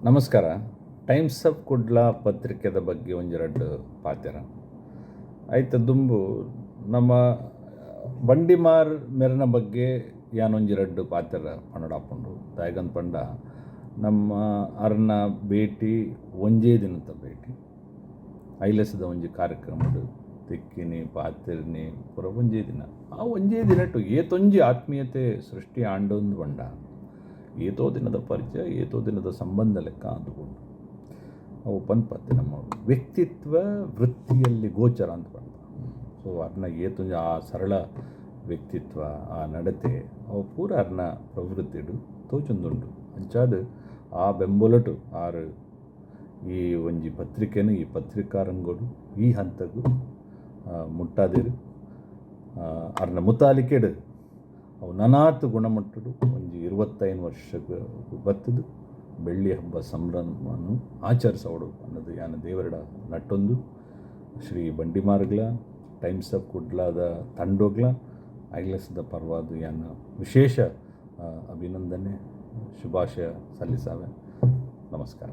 ನಮಸ್ಕಾರ. Times of Kudla ಪತ್ರಿಕೆದ ಬಗ್ಗೆ ಒಂಜೆರಡು ಪಾತೆರ ಐತ ದುಂಬು ನಮ್ಮ ಬಂಡಿಮಾರ್ ಮೆರನ ಬಗ್ಗೆ ಯಾನೊಂಜೆರಡು ಪಾತೆರ ಪನ್ನಡಾಪುಂಡು ದಾಯಗನ್ ಪಂಡ ನಮ್ಮ ಅರ್ನ ಭೇಟಿ ಒಂಜೇ ದಿನದ ಭೇಟಿ ಐಲಸದ ಒಂಜಿ ಕಾರ್ಯಕ್ರಮಡು ತಿಕ್ಕಿನಿ ಪಾತಿರ್ನಿ ಪೂರ ಒಂಜೇ ದಿನ ಆ ಒಂಜೇ ದಿನಟ್ಟು ಏತೊಂಜಿ ಆತ್ಮೀಯತೆ ಸೃಷ್ಟಿ ಆಂಡೊಂದು ಬಂಡ ಏತೋ ದಿನದ ಪರಿಚಯ ಏತೋ ದಿನದ ಸಂಬಂಧ ಲೆಕ್ಕ ಅಂದುಕೊಂಡು ಅವು ಪನ್ಪತ್ತೆ ನಮ್ಮ ವ್ಯಕ್ತಿತ್ವ ವೃತ್ತಿಯಲ್ಲಿ ಗೋಚರ ಅಂತ ಬಂದ. ಸೊ ಅರ್ನ ಏತೊಂಜಿ ಆ ಸರಳ ವ್ಯಕ್ತಿತ್ವ ಆ ನಡತೆ ಅವು ಪೂರ ಅರ್ನ ಪ್ರವೃತ್ತಿಡು ತೋಚೊಂದುಂಡು ಅಂಚಾದ ಆ ಬೆಂಬಲಟು ಆರು ಈ ಒಂಜಿ ಪತ್ರಿಕೆನು ಈ ಪತ್ರಿಕಾರಂಗೋಡು ಈ ಹಂತಗೂ ಮುಟ್ಟಾದಿರು ಅರ್ನ ಮುತಾಲಿಕೆಡು ಅವು ನನಾತ್ ಗುಣಮಟ್ಟಡು ಒಂಜಿ 25 ವರ್ಷಕ್ಕೆ ಬತ್ತದು ಬೆಳ್ಳಿ ಹಬ್ಬ ಸಂಭ್ರಮವನ್ನು ಆಚರಿಸೋಡು ಅನ್ನೋದು ಯಾನ ದೇವರಡ ನಟ್ಟೊಂದು ಶ್ರೀ ಬಂಡಿಮಾರ್ಗ್ಲ ಟೈಮ್ಸ್ ಆಫ್ ಕುಡ್ಲಾದ ತಂಡೋಗ್ಲ ಐಗ್ಲಸದ ಪರವಾದ ಯಾನ ವಿಶೇಷ ಅಭಿನಂದನೆ ಶುಭಾಶಯ ಸಲ್ಲಿಸಾವೆ. ನಮಸ್ಕಾರ.